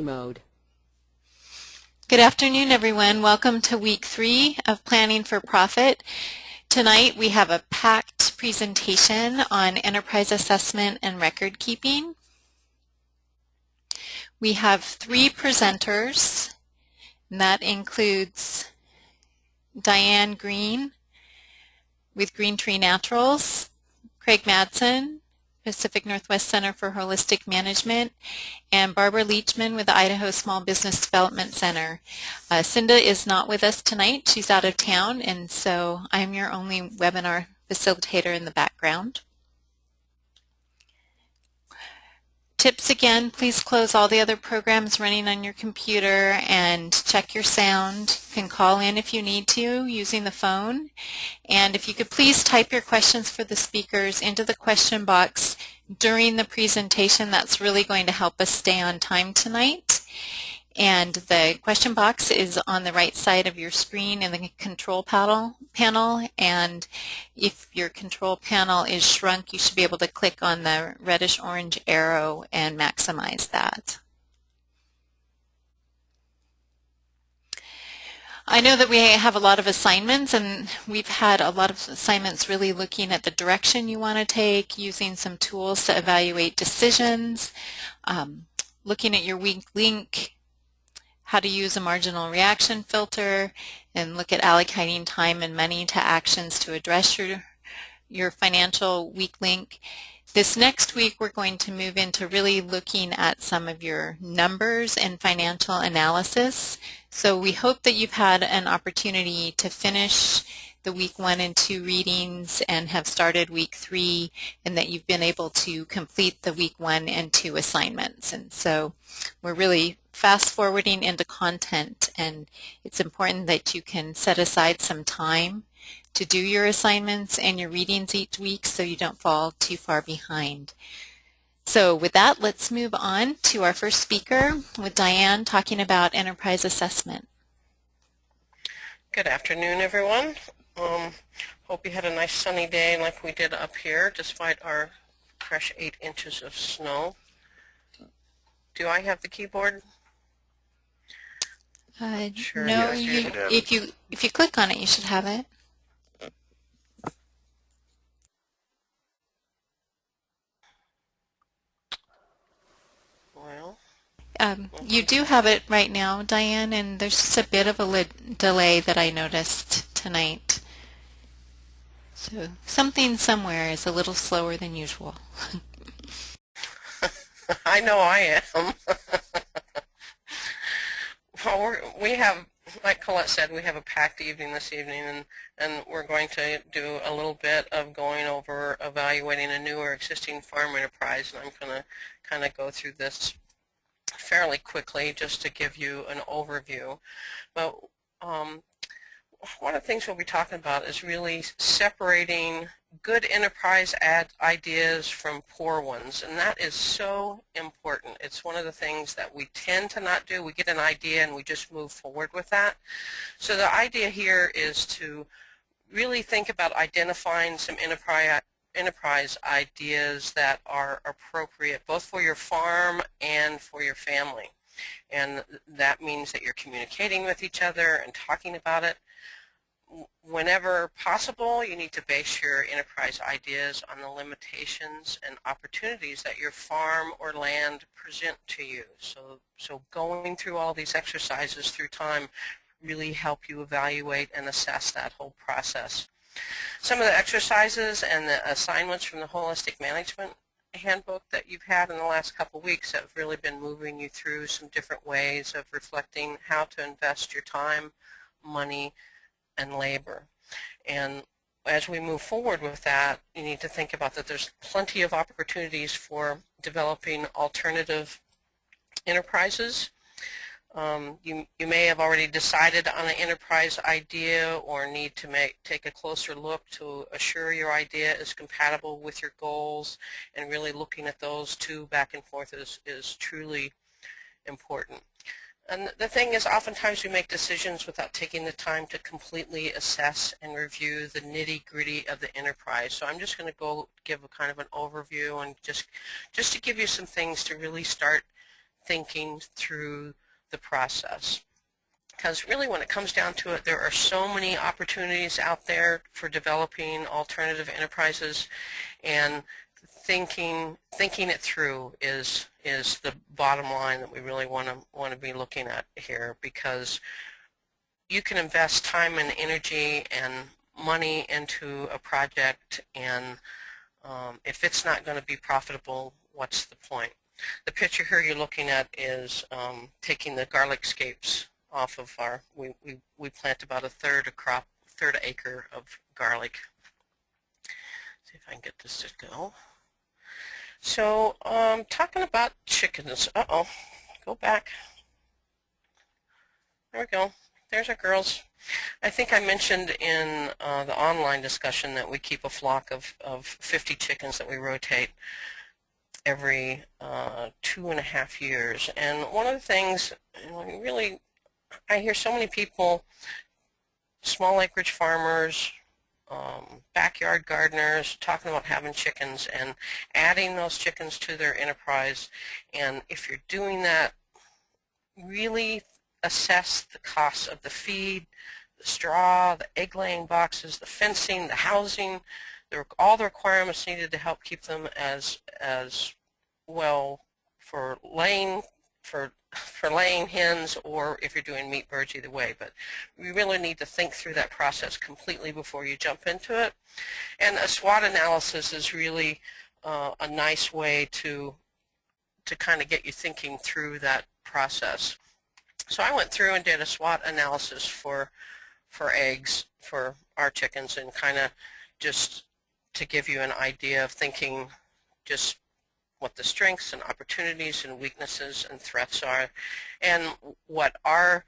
mode. Good afternoon, everyone. Welcome to week 3 of Planning for Profit. Tonight we have a packed presentation on enterprise assessment and record keeping. We have 3 presenters, and that includes Diane Green with Green Tree Naturals, Craig Madsen, Pacific Northwest Center for Holistic Management, and Barbara Leachman with the Idaho Small Business Development Center. Cinda is not with us tonight. She's out of town, and so I'm your only webinar facilitator in the background. Tips again, please close all the other programs running on your computer and check your sound. You can call in if you need to using the phone. And if you could please type your questions for the speakers into the question box during the presentation, that's really going to help us stay on time tonight. And the question box is on the right side of your screen in the control panel. And if your control panel is shrunk, you should be able to click on the reddish-orange arrow and maximize that. I know that we have a lot of assignments, and we've had a lot of assignments really looking at the direction you want to take, using some tools to evaluate decisions, looking at your weak link, how to use a marginal reaction filter, and look at allocating time and money to actions to address your financial weak link. This next week we're going to move into really looking at some of your numbers and financial analysis. So we hope that you've had an opportunity to finish the week 1 and 2 readings and have started week 3, and that you've been able to complete the week 1 and 2 assignments. And so we're really fast forwarding into content, and it's important that you can set aside some time to do your assignments and your readings each week so you don't fall too far behind. So with that, let's move on to our first speaker with Diane talking about enterprise assessment. Good afternoon, everyone. Hope you had a nice sunny day like we did up here, despite our fresh 8 inches of snow. Do I have the keyboard? Sure, no, if you click on it, you should have it. Well, you do have it right now, Diane, and there's just a bit of a delay that I noticed tonight. So something somewhere is a little slower than usual. I know I am. Well, we have, like Colette said, we have a packed evening this evening, and we're going to do a little bit of going over evaluating a new or existing farm enterprise, and I'm going to kind of go through this fairly quickly just to give you an overview. But one of the things we'll be talking about is really separating good enterprise ideas from poor ones, and that is so important. It's one of the things that we tend to not do. We get an idea and we just move forward with that. So the idea here is to really think about identifying some enterprise ideas that are appropriate both for your farm and for your family. And that means that you're communicating with each other and talking about it. Whenever possible, you need to base your enterprise ideas on the limitations and opportunities that your farm or land present to you. So going through all these exercises through time really help you evaluate and assess that whole process. Some of the exercises and the assignments from the Holistic Management Handbook that you've had in the last couple weeks have really been moving you through some different ways of reflecting how to invest your time, money, and labor. And as we move forward with that, you need to think about that there's plenty of opportunities for developing alternative enterprises. You may have already decided on an enterprise idea or need to take a closer look to assure your idea is compatible with your goals, and really looking at those two back and forth is truly important. And the thing is, oftentimes we make decisions without taking the time to completely assess and review the nitty-gritty of the enterprise. So I'm just going to give a kind of an overview and just to give you some things to really start thinking through the process. Because really when it comes down to it, there are so many opportunities out there for developing alternative enterprises, and thinking it through is the bottom line that we really want to be looking at here, because you can invest time and energy and money into a project, and if it's not going to be profitable, what's the point? The picture here you're looking at is taking the garlic scapes off of our, we plant about a third acre of garlic. See if I can get this to go. So talking about chickens, go back. There we go. There's our girls. I think I mentioned in the online discussion that we keep a flock of 50 chickens that we rotate every 2.5 years. And one of the things, really, I hear so many people, small acreage farmers, backyard gardeners, talking about having chickens and adding those chickens to their enterprise. And if you're doing that, really assess the costs of the feed, the straw, the egg-laying boxes, the fencing, the housing, all the requirements needed to help keep them as well for laying hens, or if you're doing meat birds, either way. But we really need to think through that process completely before you jump into it. And a SWOT analysis is really a nice way to kind of get you thinking through that process. So I went through and did a SWOT analysis for eggs for our chickens, and kind of just to give you an idea of thinking just what the strengths and opportunities and weaknesses and threats are, and what our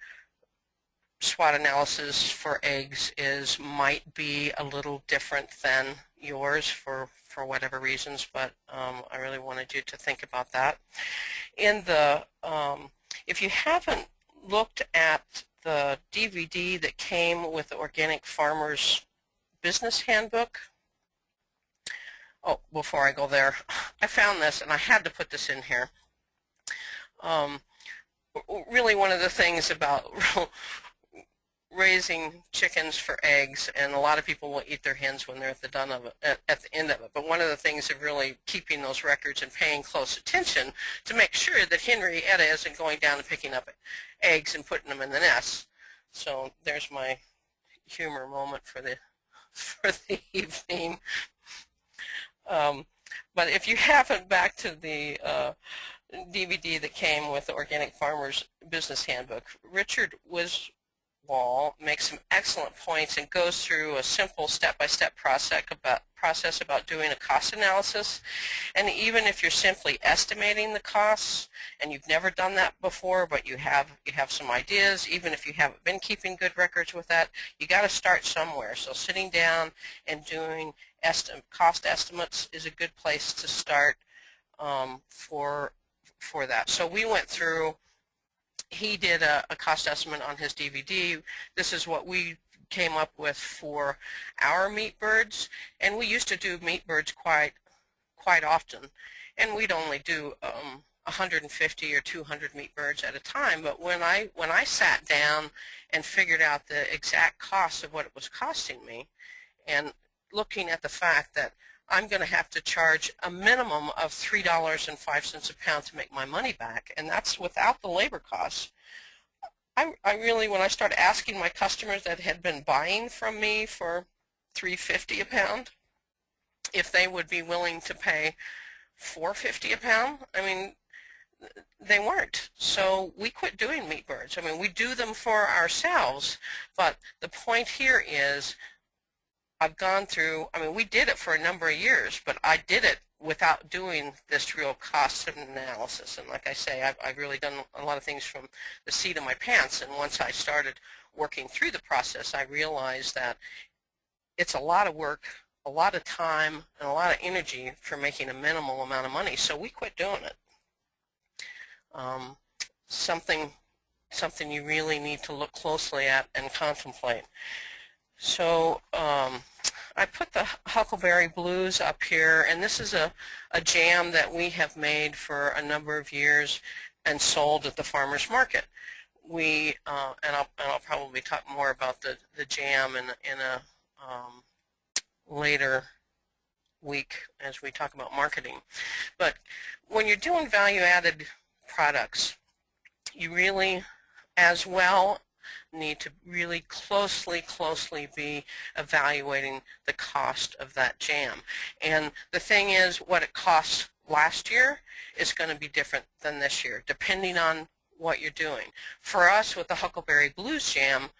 SWOT analysis for eggs is might be a little different than yours for whatever reasons, but I really wanted you to think about that. In the if you haven't looked at the DVD that came with the Organic Farmers Business Handbook. Oh, before I go there, I found this and I had to put this in here. Really, one of the things about raising chickens for eggs, and a lot of people will eat their hens when they're at the end of it, but one of the things of really keeping those records and paying close attention to make sure that Henrietta isn't going down and picking up eggs and putting them in the nest. So there's my humor moment for the evening. But if you haven't, back to the DVD that came with the Organic Farmers Business Handbook, Richard Wiswall makes some excellent points and goes through a simple step-by-step process about doing a cost analysis. And even if you're simply estimating the costs and you've never done that before, but you have some ideas, even if you haven't been keeping good records with that, you got to start somewhere. So sitting down and doing cost estimates is a good place to start for that. So we went through, he did a cost estimate on his DVD. This is what we came up with for our meat birds, and we used to do meat birds quite often, and we'd only do 150 or 200 meat birds at a time. But when I sat down and figured out the exact cost of what it was costing me, and looking at the fact that I'm going to have to charge a minimum of $3.05 a pound to make my money back, and that's without the labor costs. I really, when I started asking my customers that had been buying from me for $3.50 a pound, if they would be willing to pay $4.50 a pound, I mean, they weren't. So we quit doing meat birds. I mean, we do them for ourselves, but the point here is I've gone through, I mean, we did it for a number of years, but I did it without doing this real cost analysis. And like I say, I've really done a lot of things from the seat of my pants. And once I started working through the process, I realized that it's a lot of work, a lot of time, and a lot of energy for making a minimal amount of money. So we quit doing it. Something you really need to look closely at and contemplate. So I put the Huckleberry Blues up here, and this is a jam that we have made for a number of years, and sold at the farmer's market. We and I'll probably talk more about the jam in a later week as we talk about marketing. But when you're doing value-added products, you really, as well, need to really closely be evaluating the cost of that jam. And the thing is, what it cost last year is going to be different than this year, depending on what you're doing. For us, with the Huckleberry Blues Jam,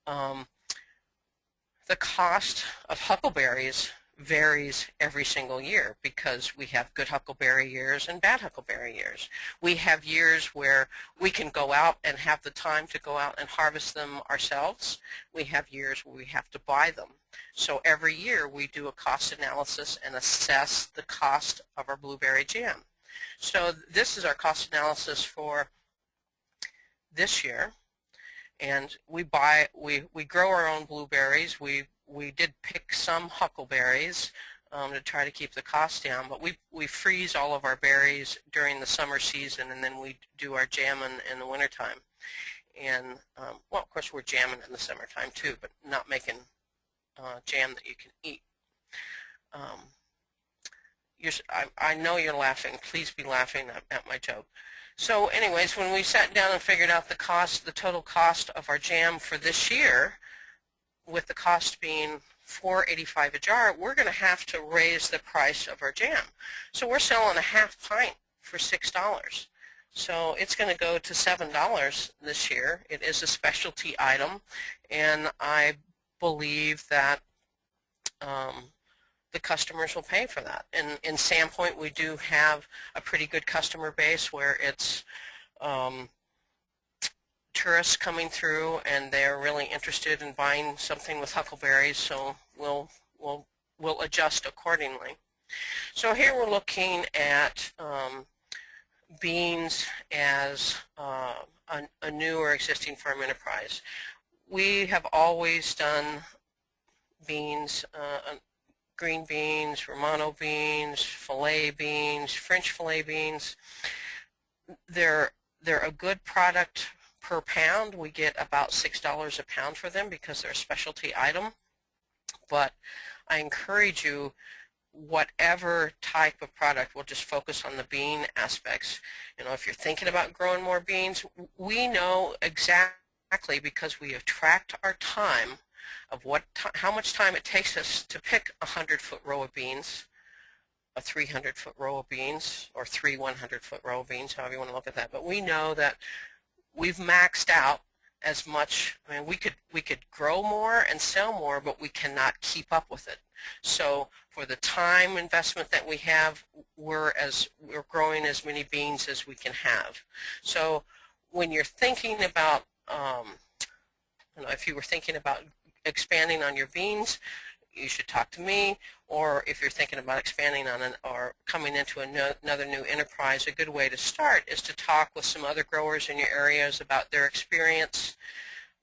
the cost of huckleberries varies every single year because we have good huckleberry years and bad huckleberry years. We have years where we can go out and have the time to go out and harvest them ourselves. We have years where we have to buy them. So every year we do a cost analysis and assess the cost of our blueberry jam. So this is our cost analysis for this year. And we grow our own blueberries. We did pick some huckleberries to try to keep the cost down, but we freeze all of our berries during the summer season, and then we do our jamming in the wintertime. And well, of course, we're jamming in the summertime too, but not making jam that you can eat. I know you're laughing. Please be laughing at my joke. So anyways, when we sat down and figured out the total cost of our jam for this year, with the cost being $4.85 a jar, we're going to have to raise the price of our jam. So we're selling a half pint for $6. So it's going to go to $7 this year. It is a specialty item, and I believe that the customers will pay for that. And in Sandpoint, we do have a pretty good customer base where it's tourists coming through and they're really interested in buying something with huckleberries, so we'll adjust accordingly. So here we're looking at beans as a new or existing farm enterprise. We have always done beans, green beans, Romano beans, filet beans, French filet beans. They're a good product per pound. We get about $6 a pound for them because they're a specialty item. But I encourage you, whatever type of product, we'll just focus on the bean aspects. You know, if you're thinking about growing more beans, we know exactly, because we have tracked our time of how much time it takes us to pick a 100-foot row of beans, a 300-foot row of beans, or 3 100-foot row of beans, however you want to look at that. But we know that we've maxed out as much. I mean, we could grow more and sell more, but we cannot keep up with it. So for the time investment that we have, we're growing as many beans as we can have. So when you're thinking about, you know, if you were thinking about expanding on your beans, you should talk to me. Or if you're thinking about expanding on or coming into another new enterprise, a good way to start is to talk with some other growers in your areas about their experience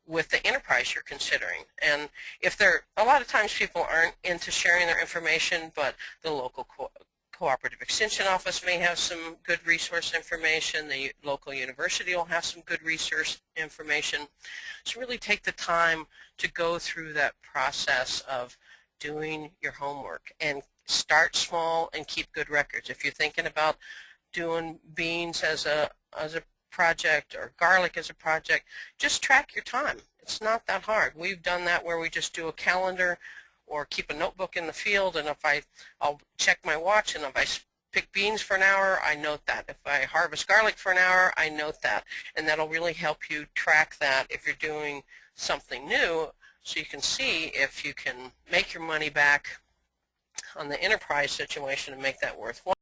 with the enterprise you're considering. And if a lot of times people aren't into sharing their information, but the local cooperative extension office may have some good resource information, the local university will have some good resource information. So really take the time to go through that process of doing your homework and start small and keep good records. If you're thinking about doing beans as a project or garlic as a project, just track your time. It's not that hard. We've done that where we just do a calendar or keep a notebook in the field, and I'll check my watch, and if I pick beans for an hour, I note that. If I harvest garlic for an hour, I note that. And that'll really help you track that if you're doing something new, so you can see if you can make your money back on the enterprise situation and make that worthwhile.